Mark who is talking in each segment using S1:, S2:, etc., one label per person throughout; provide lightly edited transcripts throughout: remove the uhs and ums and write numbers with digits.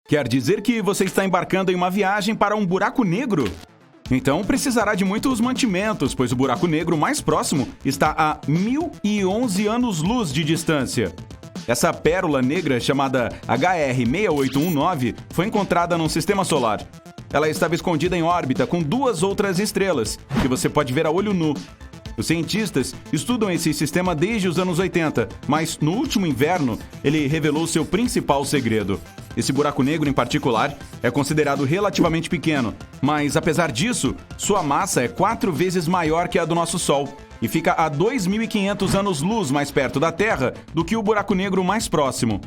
S1: Quer dizer que você está embarcando em uma viagem para um buraco negro? Então precisará de muitos mantimentos, pois o buraco negro mais próximo está a 1.011 anos-luz de distância. Essa pérola negra, chamada HR6819, foi encontrada num sistema solar. Ela estava escondida em órbita com duas outras estrelas, que você pode ver a olho nu. Os cientistas estudam esse sistema desde os anos 80, mas no último inverno ele revelou seu principal segredo. Esse buraco negro, em particular, é considerado relativamente pequeno, mas apesar disso, sua massa é 4 vezes maior que a do nosso Sol e fica a 2.500 anos-luz mais perto da Terra do que o buraco negro mais próximo.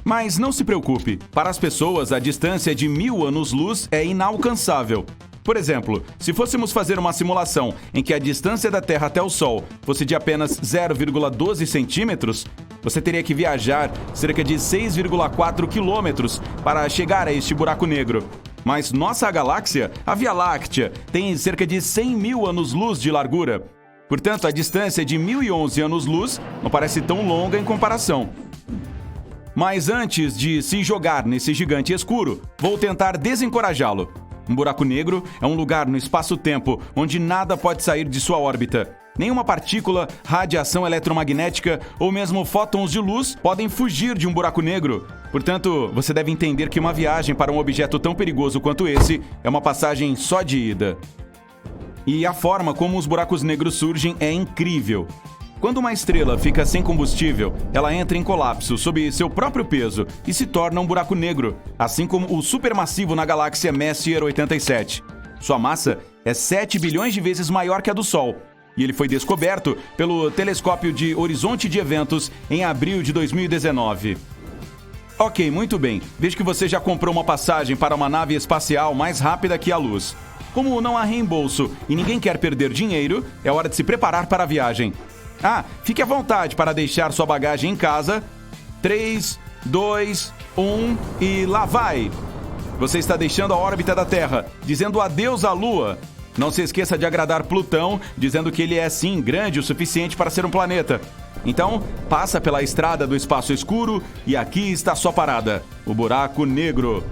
S1: Mas não se preocupe, para as pessoas a distância de 1.000 anos-luz é inalcançável. Por exemplo, se fôssemos fazer uma simulação em que a distância da Terra até o Sol fosse de apenas 0,12 centímetros, você teria que viajar cerca de 6,4 quilômetros para chegar a este buraco negro. Mas nossa galáxia, a Via Láctea, tem cerca de 100.000 anos-luz de largura. Portanto, a distância de 1.011 anos-luz não parece tão longa em comparação. Mas antes de se jogar nesse gigante escuro, vou tentar desencorajá-lo. Um buraco negro é um lugar no espaço-tempo onde nada pode sair de sua órbita. Nenhuma partícula, radiação eletromagnética ou mesmo fótons de luz podem fugir de um buraco negro. Portanto, você deve entender que uma viagem para um objeto tão perigoso quanto esse é uma passagem só de ida. E a forma como os buracos negros surgem é incrível. Quando uma estrela fica sem combustível, ela entra em colapso sob seu próprio peso e se torna um buraco negro, assim como o supermassivo na galáxia Messier 87. Sua massa é 7 bilhões de vezes maior que a do Sol, e ele foi descoberto pelo telescópio de Horizonte de Eventos em abril de 2019. Ok, muito bem. Vejo que você já comprou uma passagem para uma nave espacial mais rápida que a luz. Como não há reembolso e ninguém quer perder dinheiro, é hora de se preparar para a viagem. Fique à vontade para deixar sua bagagem em casa. 3, 2, 1 e lá vai! Você está deixando a órbita da Terra, dizendo adeus à Lua. Não se esqueça de agradar Plutão, dizendo que ele é sim grande o suficiente para ser um planeta. Então, passa pela estrada do espaço escuro e aqui está sua parada, o buraco negro.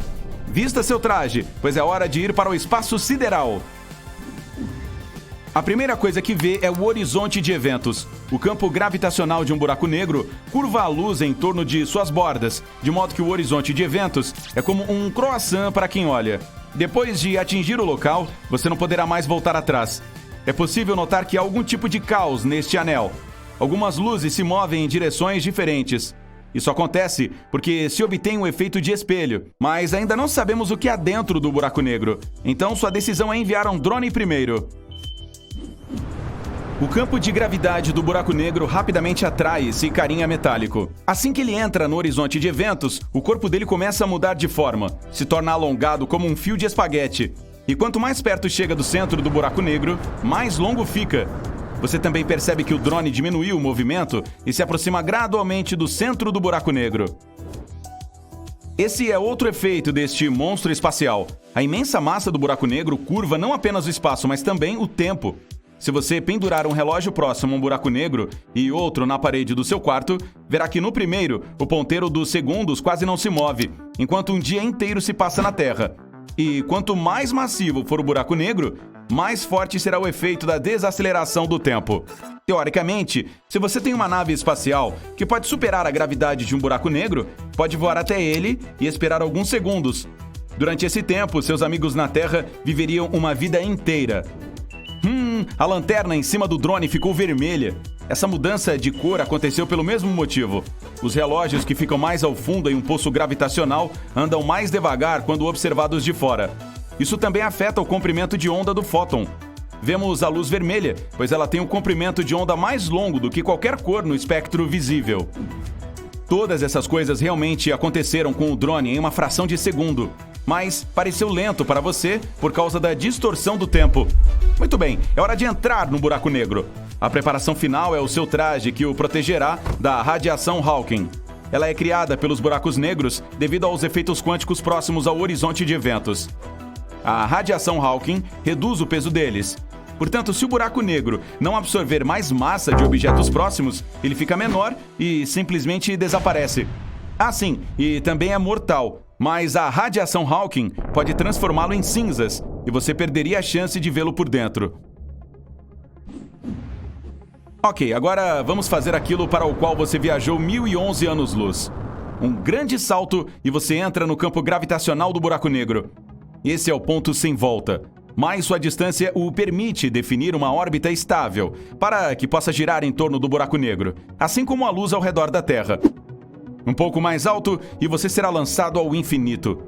S1: Vista seu traje, pois é hora de ir para o espaço sideral. A primeira coisa que vê é o horizonte de eventos. O campo gravitacional de um buraco negro curva a luz em torno de suas bordas, de modo que o horizonte de eventos é como um croissant para quem olha. Depois de atingir o local, você não poderá mais voltar atrás. É possível notar que há algum tipo de caos neste anel. Algumas luzes se movem em direções diferentes. Isso acontece porque se obtém um efeito de espelho, mas ainda não sabemos o que há dentro do buraco negro. Então sua decisão é enviar um drone primeiro. O campo de gravidade do buraco negro rapidamente atrai esse carinha metálico. Assim que ele entra no horizonte de eventos, o corpo dele começa a mudar de forma, se torna alongado como um fio de espaguete. E quanto mais perto chega do centro do buraco negro, mais longo fica. Você também percebe que o drone diminuiu o movimento e se aproxima gradualmente do centro do buraco negro. Esse é outro efeito deste monstro espacial. A imensa massa do buraco negro curva não apenas o espaço, mas também o tempo. Se você pendurar um relógio próximo a um buraco negro e outro na parede do seu quarto, verá que no primeiro, o ponteiro dos segundos quase não se move, enquanto um dia inteiro se passa na Terra. E quanto mais massivo for o buraco negro, mais forte será o efeito da desaceleração do tempo. Teoricamente, se você tem uma nave espacial que pode superar a gravidade de um buraco negro, pode voar até ele e esperar alguns segundos. Durante esse tempo, seus amigos na Terra viveriam uma vida inteira. A lanterna em cima do drone ficou vermelha. Essa mudança de cor aconteceu pelo mesmo motivo. Os relógios que ficam mais ao fundo em um poço gravitacional andam mais devagar quando observados de fora. Isso também afeta o comprimento de onda do fóton. Vemos a luz vermelha, pois ela tem um comprimento de onda mais longo do que qualquer cor no espectro visível. Todas essas coisas realmente aconteceram com o drone em uma fração de segundo. Mas pareceu lento para você por causa da distorção do tempo. Muito bem, é hora de entrar no buraco negro. A preparação final é o seu traje que o protegerá da radiação Hawking. Ela é criada pelos buracos negros devido aos efeitos quânticos próximos ao horizonte de eventos. A radiação Hawking reduz o peso deles. Portanto, se o buraco negro não absorver mais massa de objetos próximos, ele fica menor e simplesmente desaparece. Ah, sim, e também é mortal, mas a radiação Hawking pode transformá-lo em cinzas e você perderia a chance de vê-lo por dentro. Ok, agora vamos fazer aquilo para o qual você viajou 1011 anos-luz. Um grande salto e você entra no campo gravitacional do buraco negro. Esse é o ponto sem volta, mas sua distância o permite definir uma órbita estável para que possa girar em torno do buraco negro, assim como a luz ao redor da Terra. Um pouco mais alto e você será lançado ao infinito.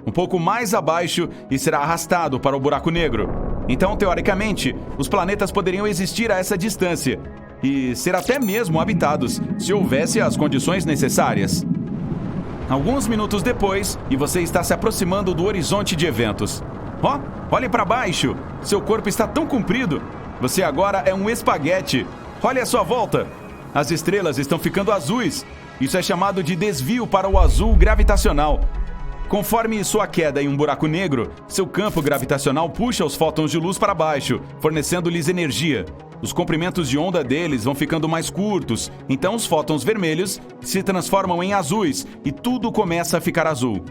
S1: Um pouco mais abaixo e será arrastado para o buraco negro. Então, teoricamente, os planetas poderiam existir a essa distância e ser até mesmo habitados, se houvesse as condições necessárias. Alguns minutos depois, e você está se aproximando do horizonte de eventos. Olhe para baixo! Seu corpo está tão comprido! Você agora é um espaguete! Olhe à sua volta! As estrelas estão ficando azuis! Isso é chamado de desvio para o azul gravitacional. Conforme sua queda em um buraco negro, seu campo gravitacional puxa os fótons de luz para baixo, fornecendo-lhes energia. Os comprimentos de onda deles vão ficando mais curtos, então os fótons vermelhos se transformam em azuis e tudo começa a ficar azul.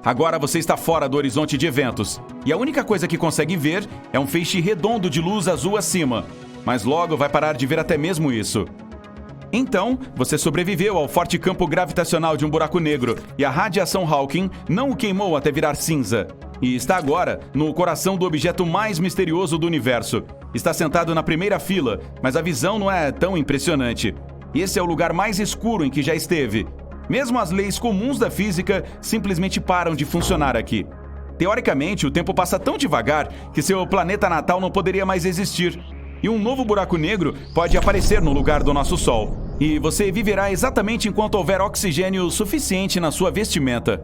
S1: Agora você está fora do horizonte de eventos, e a única coisa que consegue ver é um feixe redondo de luz azul acima, mas logo vai parar de ver até mesmo isso. Então, você sobreviveu ao forte campo gravitacional de um buraco negro e a radiação Hawking não o queimou até virar cinza. E está agora no coração do objeto mais misterioso do universo. Está sentado na primeira fila, mas a visão não é tão impressionante. Esse é o lugar mais escuro em que já esteve. Mesmo as leis comuns da física simplesmente param de funcionar aqui. Teoricamente, o tempo passa tão devagar que seu planeta natal não poderia mais existir. E um novo buraco negro pode aparecer no lugar do nosso Sol. E você viverá exatamente enquanto houver oxigênio suficiente na sua vestimenta.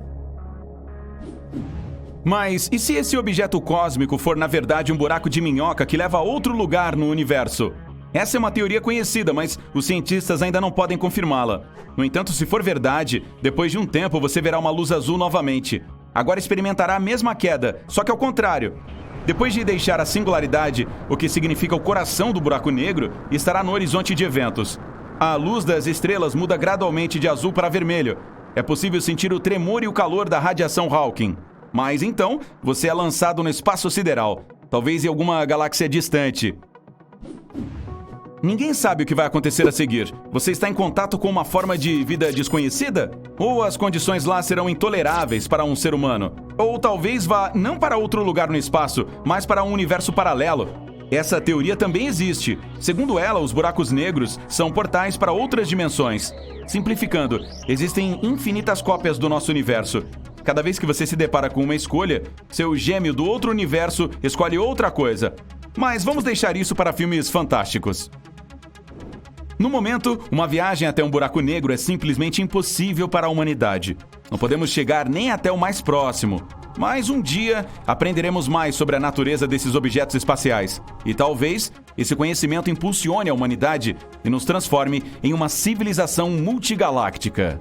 S1: Mas e se esse objeto cósmico for na verdade um buraco de minhoca que leva a outro lugar no universo? Essa é uma teoria conhecida, mas os cientistas ainda não podem confirmá-la. No entanto, se for verdade, depois de um tempo você verá uma luz azul novamente. Agora experimentará a mesma queda, só que ao contrário. Depois de deixar a singularidade, o que significa o coração do buraco negro, estará no horizonte de eventos. A luz das estrelas muda gradualmente de azul para vermelho. É possível sentir o tremor e o calor da radiação Hawking. Mas então, você é lançado no espaço sideral, talvez em alguma galáxia distante. Ninguém sabe o que vai acontecer a seguir. Você está em contato com uma forma de vida desconhecida? Ou as condições lá serão intoleráveis para um ser humano? Ou talvez vá não para outro lugar no espaço, mas para um universo paralelo? Essa teoria também existe. Segundo ela, os buracos negros são portais para outras dimensões. Simplificando, existem infinitas cópias do nosso universo. Cada vez que você se depara com uma escolha, seu gêmeo do outro universo escolhe outra coisa. Mas vamos deixar isso para filmes fantásticos. No momento, uma viagem até um buraco negro é simplesmente impossível para a humanidade. Não podemos chegar nem até o mais próximo. Mas um dia aprenderemos mais sobre a natureza desses objetos espaciais. E talvez esse conhecimento impulsione a humanidade e nos transforme em uma civilização multigaláctica.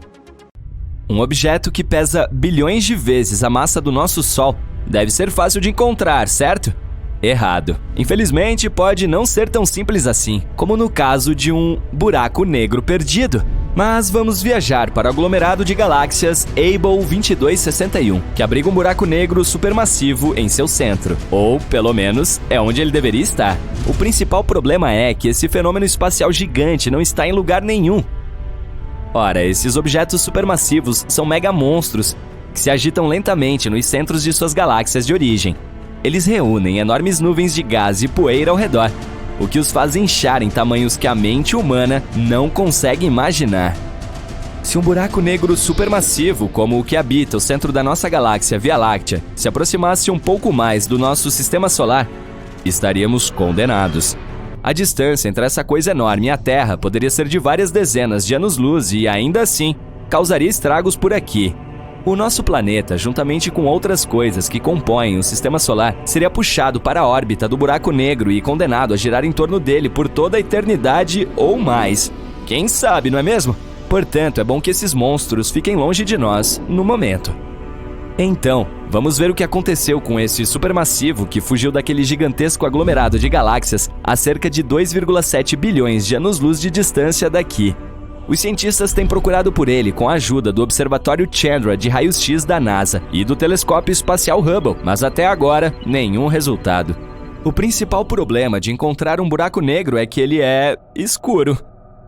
S2: Um objeto que pesa bilhões de vezes a massa do nosso Sol deve ser fácil de encontrar, certo? Errado. Infelizmente, pode não ser tão simples assim, como no caso de um buraco negro perdido. Mas vamos viajar para o aglomerado de galáxias Able 2261, que abriga um buraco negro supermassivo em seu centro. Ou, pelo menos, é onde ele deveria estar. O principal problema é que esse fenômeno espacial gigante não está em lugar nenhum. Ora, esses objetos supermassivos são megamonstros que se agitam lentamente nos centros de suas galáxias de origem. Eles reúnem enormes nuvens de gás e poeira ao redor, o que os faz inchar em tamanhos que a mente humana não consegue imaginar. Se um buraco negro supermassivo, como o que habita o centro da nossa galáxia Via Láctea, se aproximasse um pouco mais do nosso sistema solar, estaríamos condenados. A distância entre essa coisa enorme e a Terra poderia ser de várias dezenas de anos-luz e, ainda assim, causaria estragos por aqui. O nosso planeta, juntamente com outras coisas que compõem o sistema solar, seria puxado para a órbita do buraco negro e condenado a girar em torno dele por toda a eternidade ou mais. Quem sabe, não é mesmo? Portanto, é bom que esses monstros fiquem longe de nós no momento. Então, vamos ver o que aconteceu com esse supermassivo que fugiu daquele gigantesco aglomerado de galáxias a cerca de 2,7 bilhões de anos-luz de distância daqui. Os cientistas têm procurado por ele com a ajuda do Observatório Chandra de raios-x da NASA e do Telescópio Espacial Hubble, mas até agora, nenhum resultado. O principal problema de encontrar um buraco negro é que ele é escuro.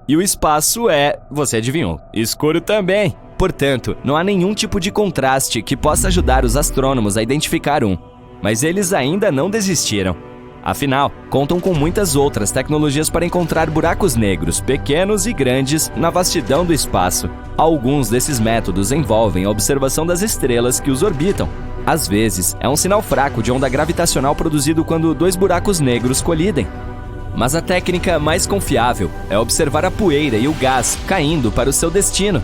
S2: E o espaço é, você adivinhou, escuro também. Portanto, não há nenhum tipo de contraste que possa ajudar os astrônomos a identificar um. Mas eles ainda não desistiram. Afinal, contam com muitas outras tecnologias para encontrar buracos negros, pequenos e grandes, na vastidão do espaço. Alguns desses métodos envolvem a observação das estrelas que os orbitam. Às vezes, é um sinal fraco de onda gravitacional produzido quando dois buracos negros colidem. Mas a técnica mais confiável é observar a poeira e o gás caindo para o seu destino.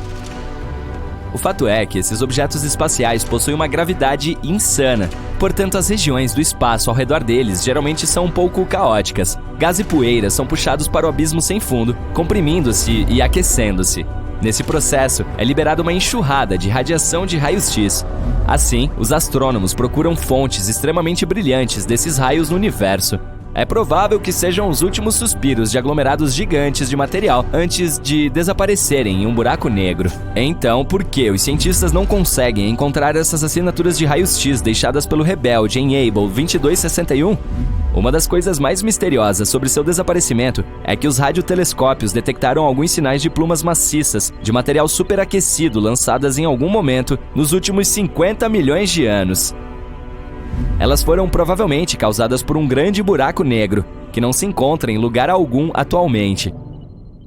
S2: O fato é que esses objetos espaciais possuem uma gravidade insana. Portanto, as regiões do espaço ao redor deles geralmente são um pouco caóticas. Gás e poeira são puxados para o abismo sem fundo, comprimindo-se e aquecendo-se. Nesse processo, é liberada uma enxurrada de radiação de raios-x. Assim, os astrônomos procuram fontes extremamente brilhantes desses raios no universo. É provável que sejam os últimos suspiros de aglomerados gigantes de material antes de desaparecerem em um buraco negro. Então, por que os cientistas não conseguem encontrar essas assinaturas de raios-x deixadas pelo rebelde em Able 2261? Uma das coisas mais misteriosas sobre seu desaparecimento é que os radiotelescópios detectaram alguns sinais de plumas maciças de material superaquecido lançadas em algum momento nos últimos 50 milhões de anos. Elas foram provavelmente causadas por um grande buraco negro, que não se encontra em lugar algum atualmente.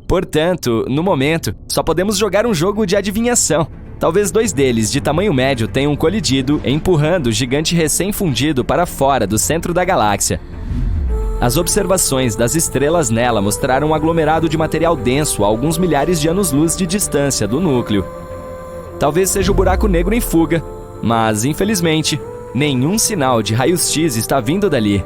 S2: Portanto, no momento, só podemos jogar um jogo de adivinhação. Talvez dois deles, de tamanho médio, tenham colidido, empurrando o gigante recém-fundido para fora do centro da galáxia. As observações das estrelas nela mostraram um aglomerado de material denso a alguns milhares de anos-luz de distância do núcleo. Talvez seja o buraco negro em fuga, mas, infelizmente, nenhum sinal de raios-x está vindo dali.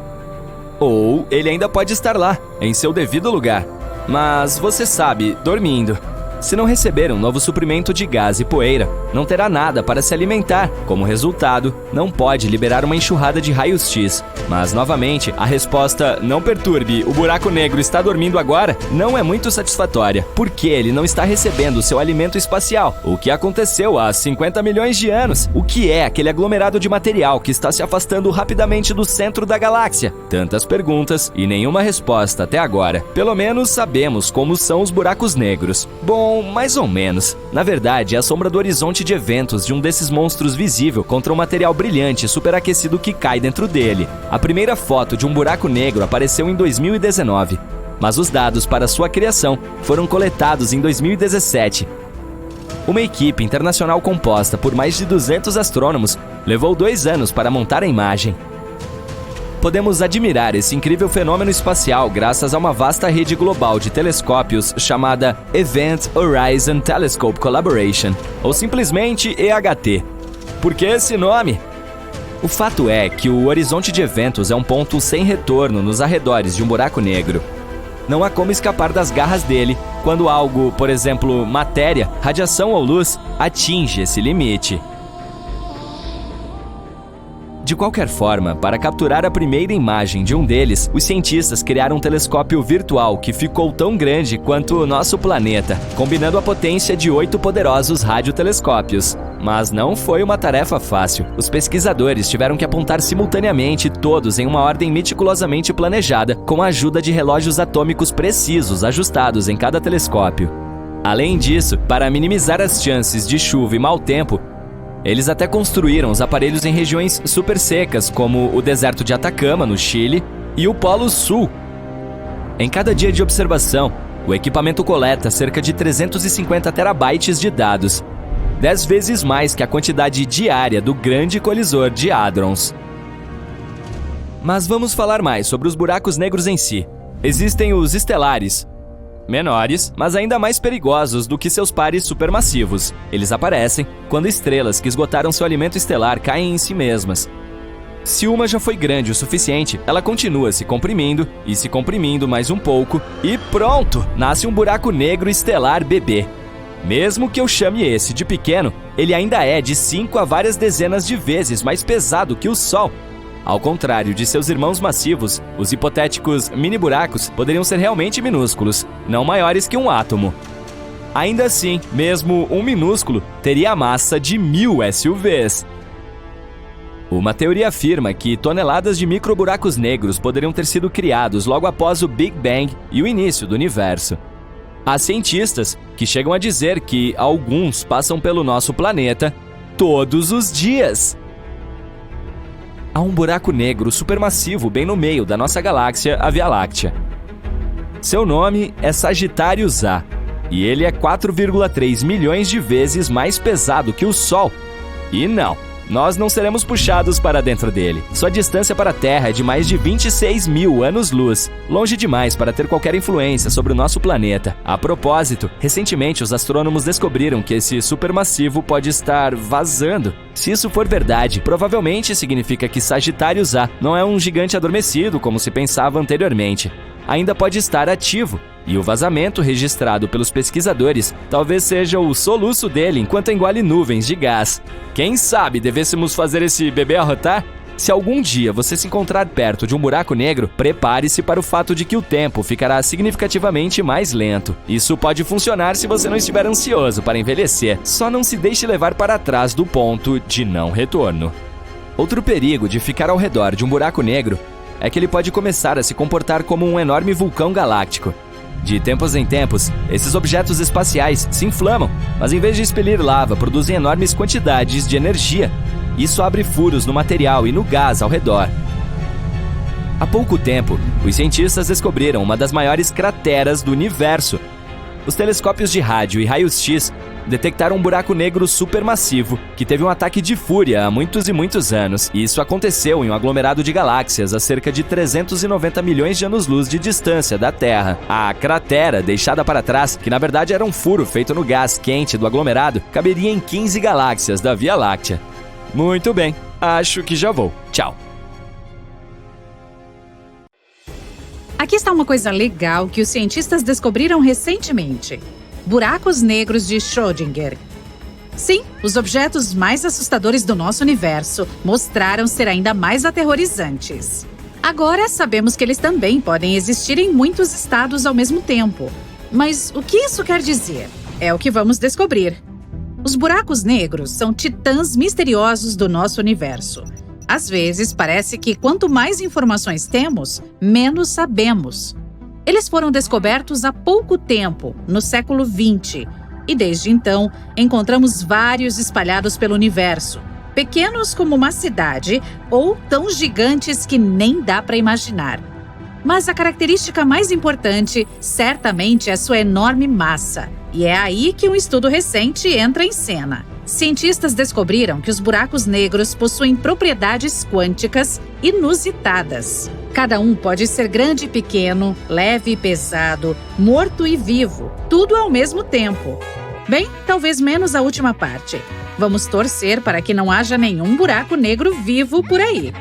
S2: Ou ele ainda pode estar lá, em seu devido lugar. Mas, você sabe, dormindo. Se não receber um novo suprimento de gás e poeira, não terá nada para se alimentar. Como resultado, não pode liberar uma enxurrada de raios-x. Mas, novamente, a resposta "não perturbe, o buraco negro está dormindo agora" não é muito satisfatória, porque ele não está recebendo seu alimento espacial. O que aconteceu há 50 milhões de anos? O que é aquele aglomerado de material que está se afastando rapidamente do centro da galáxia? Tantas perguntas e nenhuma resposta até agora. Pelo menos sabemos como são os buracos negros. Bom, mais ou menos. Na verdade, é a sombra do horizonte de eventos de um desses monstros visível contra um material brilhante superaquecido que cai dentro dele. A primeira foto de um buraco negro apareceu em 2019, mas os dados para sua criação foram coletados em 2017. Uma equipe internacional composta por mais de 200 astrônomos levou 2 anos para montar a imagem. Podemos admirar esse incrível fenômeno espacial graças a uma vasta rede global de telescópios chamada Event Horizon Telescope Collaboration, ou simplesmente EHT. Por que esse nome? O fato é que o horizonte de eventos é um ponto sem retorno nos arredores de um buraco negro. Não há como escapar das garras dele quando algo, por exemplo, matéria, radiação ou luz, atinge esse limite. De qualquer forma, para capturar a primeira imagem de um deles, os cientistas criaram um telescópio virtual que ficou tão grande quanto o nosso planeta, combinando a potência de 8 poderosos radiotelescópios. Mas não foi uma tarefa fácil. Os pesquisadores tiveram que apontar simultaneamente todos em uma ordem meticulosamente planejada, com a ajuda de relógios atômicos precisos ajustados em cada telescópio. Além disso, para minimizar as chances de chuva e mau tempo, eles até construíram os aparelhos em regiões super secas, como o deserto de Atacama, no Chile, e o Polo Sul. Em cada dia de observação, o equipamento coleta cerca de 350 terabytes de dados, 10 vezes mais que a quantidade diária do Grande Colisor de Hadrons. Mas vamos falar mais sobre os buracos negros em si. Existem os estelares, menores, mas ainda mais perigosos do que seus pares supermassivos. Eles aparecem quando estrelas que esgotaram seu alimento estelar caem em si mesmas. Se uma já foi grande o suficiente, ela continua se comprimindo e se comprimindo mais um pouco e pronto! Nasce um buraco negro estelar bebê. Mesmo que eu chame esse de pequeno, ele ainda é de 5 a várias dezenas de vezes mais pesado que o Sol. Ao contrário de seus irmãos massivos, os hipotéticos mini-buracos poderiam ser realmente minúsculos, não maiores que um átomo. Ainda assim, mesmo um minúsculo teria a massa de 1000 SUVs. Uma teoria afirma que toneladas de microburacos negros poderiam ter sido criados logo após o Big Bang e o início do universo. Há cientistas que chegam a dizer que alguns passam pelo nosso planeta todos os dias. Há um buraco negro supermassivo bem no meio da nossa galáxia, a Via Láctea. Seu nome é Sagitários A, e ele é 4,3 milhões de vezes mais pesado que o Sol. E não, nós não seremos puxados para dentro dele. Sua distância para a Terra é de mais de 26 mil anos-luz, longe demais para ter qualquer influência sobre o nosso planeta. A propósito, recentemente os astrônomos descobriram que esse supermassivo pode estar vazando. Se isso for verdade, provavelmente significa que Sagitários A não é um gigante adormecido como se pensava anteriormente. Ainda pode estar ativo, e o vazamento registrado pelos pesquisadores talvez seja o soluço dele enquanto engole nuvens de gás. Quem sabe devêssemos fazer esse bebê arrotar? Se algum dia você se encontrar perto de um buraco negro, prepare-se para o fato de que o tempo ficará significativamente mais lento. Isso pode funcionar se você não estiver ansioso para envelhecer, só não se deixe levar para trás do ponto de não retorno. Outro perigo de ficar ao redor de um buraco negro é que ele pode começar a se comportar como um enorme vulcão galáctico. De tempos em tempos, esses objetos espaciais se inflamam, mas em vez de expelir lava, produzem enormes quantidades de energia. Isso abre furos no material e no gás ao redor. Há pouco tempo, os cientistas descobriram uma das maiores crateras do universo. Os telescópios de rádio e raios-x detectaram um buraco negro supermassivo que teve um ataque de fúria há muitos e muitos anos. E isso aconteceu em um aglomerado de galáxias a cerca de 390 milhões de anos-luz de distância da Terra. A cratera, deixada para trás, que na verdade era um furo feito no gás quente do aglomerado, caberia em 15 galáxias da Via Láctea. Muito bem, acho que já vou. Tchau.
S3: Aqui está uma coisa legal que os cientistas descobriram recentemente: buracos negros de Schrödinger. Sim, os objetos mais assustadores do nosso universo mostraram ser ainda mais aterrorizantes. Agora sabemos que eles também podem existir em muitos estados ao mesmo tempo. Mas o que isso quer dizer? É o que vamos descobrir. Os buracos negros são titãs misteriosos do nosso universo. Às vezes, parece que quanto mais informações temos, menos sabemos. Eles foram descobertos há pouco tempo, no século XX, e desde então encontramos vários espalhados pelo universo, pequenos como uma cidade ou tão gigantes que nem dá para imaginar. Mas a característica mais importante, certamente, é sua enorme massa, e é aí que um estudo recente entra em cena. Cientistas descobriram que os buracos negros possuem propriedades quânticas inusitadas. Cada um pode ser grande e pequeno, leve e pesado, morto e vivo, tudo ao mesmo tempo. Bem, talvez menos a última parte. Vamos torcer para que não haja nenhum buraco negro vivo por aí.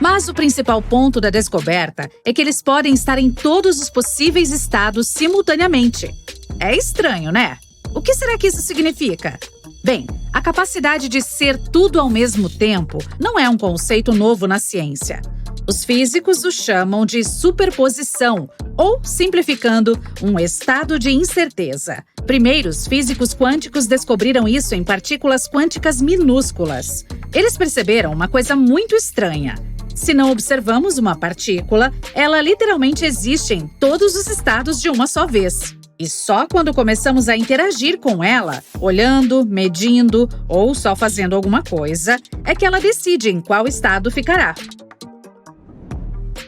S3: Mas o principal ponto da descoberta é que eles podem estar em todos os possíveis estados simultaneamente. É estranho, né? O que será que isso significa? Bem, a capacidade de ser tudo ao mesmo tempo não é um conceito novo na ciência. Os físicos o chamam de superposição, ou, simplificando, um estado de incerteza. Primeiro, os físicos quânticos descobriram isso em partículas quânticas minúsculas. Eles perceberam uma coisa muito estranha. Se não observamos uma partícula, ela literalmente existe em todos os estados de uma só vez. E só quando começamos a interagir com ela, olhando, medindo ou só fazendo alguma coisa, é que ela decide em qual estado ficará.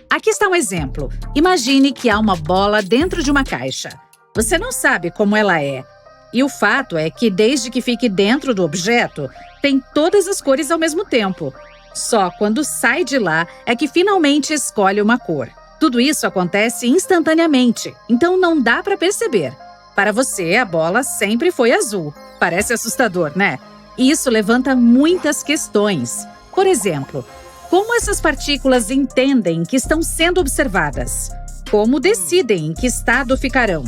S3: Aqui está um exemplo. Imagine que há uma bola dentro de uma caixa. Você não sabe como ela é. E o fato é que, desde que fique dentro do objeto, tem todas as cores ao mesmo tempo. Só quando sai de lá é que finalmente escolhe uma cor. Tudo isso acontece instantaneamente, então não dá para perceber. Para você, a bola sempre foi azul. Parece assustador, né? E isso levanta muitas questões. Por exemplo, como essas partículas entendem que estão sendo observadas? Como decidem em que estado ficarão?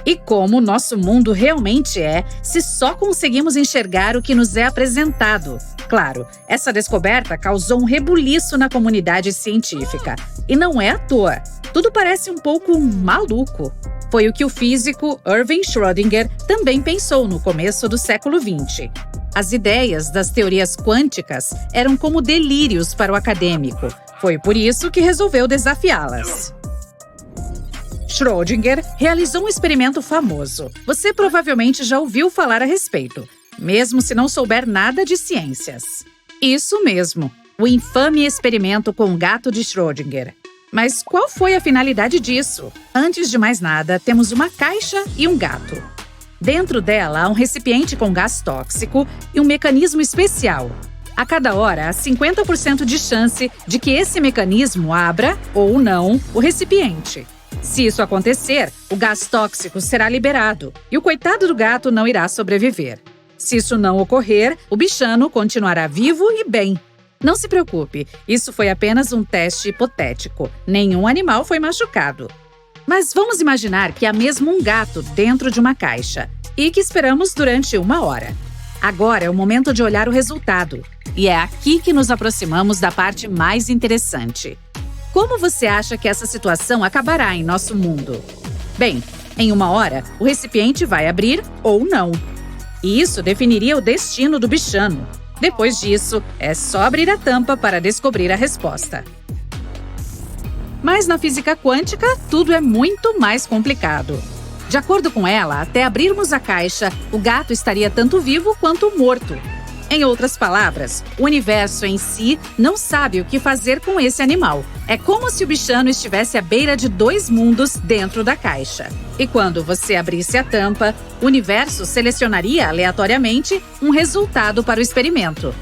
S3: E como o nosso mundo realmente é, se só conseguimos enxergar o que nos é apresentado? Claro, essa descoberta causou um rebuliço na comunidade científica. E não é à toa. Tudo parece um pouco maluco. Foi o que o físico Erwin Schrödinger também pensou no começo do século XX. As ideias das teorias quânticas eram como delírios para o acadêmico. Foi por isso que resolveu desafiá-las. Schrödinger realizou um experimento famoso. Você provavelmente já ouviu falar a respeito, mesmo se não souber nada de ciências. Isso mesmo, o infame experimento com o gato de Schrödinger. Mas qual foi a finalidade disso? Antes de mais nada, temos uma caixa e um gato. Dentro dela há um recipiente com gás tóxico e um mecanismo especial. A cada hora, há 50% de chance de que esse mecanismo abra, ou não, o recipiente. Se isso acontecer, o gás tóxico será liberado e o coitado do gato não irá sobreviver. Se isso não ocorrer, o bichano continuará vivo e bem. Não se preocupe, isso foi apenas um teste hipotético. Nenhum animal foi machucado. Mas vamos imaginar que há mesmo um gato dentro de uma caixa e que esperamos durante 1 hora. Agora é o momento de olhar o resultado. E é aqui que nos aproximamos da parte mais interessante. Como você acha que essa situação acabará em nosso mundo? Bem, em 1 hora, o recipiente vai abrir ou não. E isso definiria o destino do bichano. Depois disso, é só abrir a tampa para descobrir a resposta. Mas na física quântica, tudo é muito mais complicado. De acordo com ela, até abrirmos a caixa, o gato estaria tanto vivo quanto morto. Em outras palavras, o universo em si não sabe o que fazer com esse animal. É como se o bichano estivesse à beira de 2 mundos dentro da caixa. E quando você abrisse a tampa, o universo selecionaria aleatoriamente um resultado para o experimento.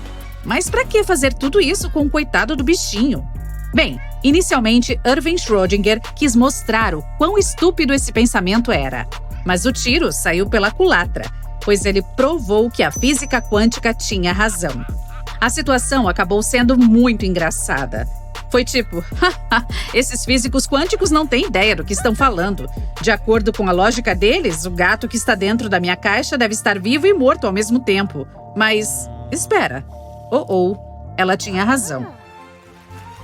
S3: Mas para que fazer tudo isso com o coitado do bichinho? Bem, inicialmente, Erwin Schrödinger quis mostrar o quão estúpido esse pensamento era. Mas o tiro saiu pela culatra, pois ele provou que a física quântica tinha razão. A situação acabou sendo muito engraçada. Foi tipo, esses físicos quânticos não têm ideia do que estão falando. De acordo com a lógica deles, o gato que está dentro da minha caixa deve estar vivo e morto ao mesmo tempo. Mas, espera. Ela tinha razão.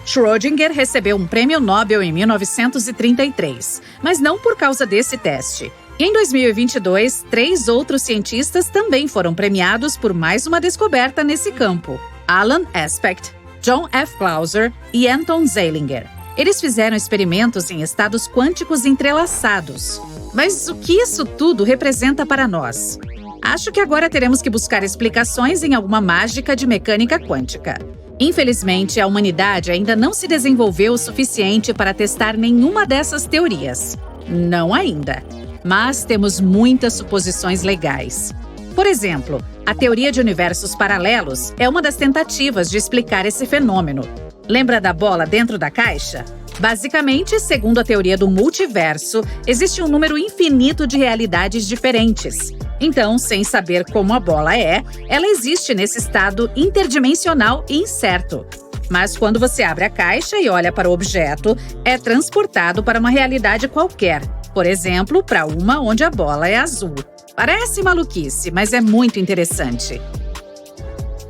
S3: Schrödinger recebeu um prêmio Nobel em 1933, mas não por causa desse teste. E em 2022, 3 outros cientistas também foram premiados por mais uma descoberta nesse campo: Alan Aspect, John F. Clauser e Anton Zeilinger. Eles fizeram experimentos em estados quânticos entrelaçados. Mas o que isso tudo representa para nós? Acho que agora teremos que buscar explicações em alguma mágica de mecânica quântica. Infelizmente, a humanidade ainda não se desenvolveu o suficiente para testar nenhuma dessas teorias. Não ainda. Mas temos muitas suposições legais. Por exemplo, a teoria de universos paralelos é uma das tentativas de explicar esse fenômeno. Lembra da bola dentro da caixa? Basicamente, segundo a teoria do multiverso, existe um número infinito de realidades diferentes. Então, sem saber como a bola é, ela existe nesse estado interdimensional e incerto. Mas quando você abre a caixa e olha para o objeto, é transportado para uma realidade qualquer. Por exemplo, para uma onde a bola é azul. Parece maluquice, mas é muito interessante.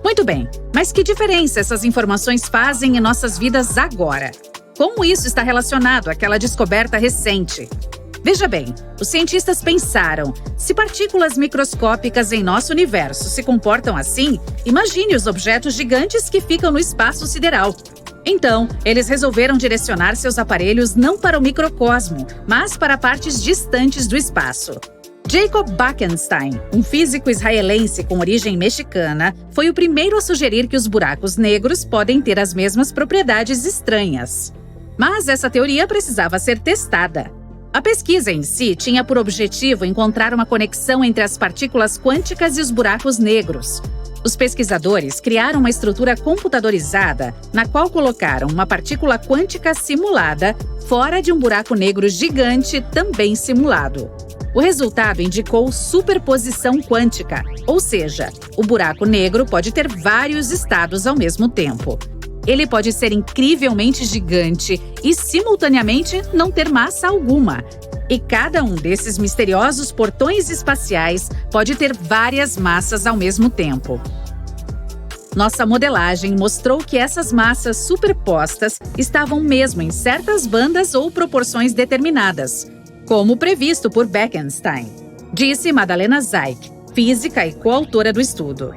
S3: Muito bem, mas que diferença essas informações fazem em nossas vidas agora? Como isso está relacionado àquela descoberta recente? Veja bem, os cientistas pensaram, se partículas microscópicas em nosso universo se comportam assim, imagine os objetos gigantes que ficam no espaço sideral. Então, eles resolveram direcionar seus aparelhos não para o microcosmo, mas para partes distantes do espaço. Jacob Bekenstein, um físico israelense com origem mexicana, foi o primeiro a sugerir que os buracos negros podem ter as mesmas propriedades estranhas. Mas essa teoria precisava ser testada. A pesquisa em si tinha por objetivo encontrar uma conexão entre as partículas quânticas e os buracos negros. Os pesquisadores criaram uma estrutura computadorizada na qual colocaram uma partícula quântica simulada fora de um buraco negro gigante também simulado. O resultado indicou superposição quântica, ou seja, o buraco negro pode ter vários estados ao mesmo tempo. Ele pode ser incrivelmente gigante e, simultaneamente, não ter massa alguma. E cada um desses misteriosos portões espaciais pode ter várias massas ao mesmo tempo. Nossa modelagem mostrou que essas massas superpostas estavam mesmo em certas bandas ou proporções determinadas. como previsto por Bekenstein, disse Madalena Zeig, física e coautora do estudo.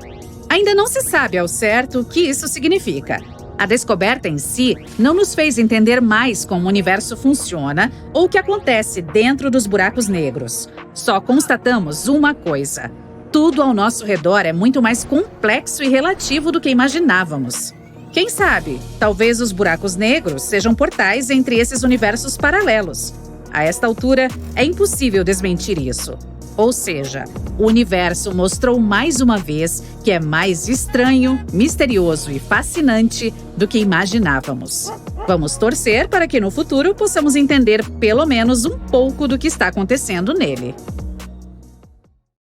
S3: Ainda não se sabe ao certo o que isso significa. A descoberta em si não nos fez entender mais como o universo funciona ou o que acontece dentro dos buracos negros. Só constatamos uma coisa: tudo ao nosso redor é muito mais complexo e relativo do que imaginávamos. Quem sabe, talvez os buracos negros sejam portais entre esses universos paralelos. A esta altura, é impossível desmentir isso. Ou seja, o universo mostrou mais uma vez que é mais estranho, misterioso e fascinante do que imaginávamos. Vamos torcer para que no futuro possamos entender pelo menos um pouco do que está acontecendo nele.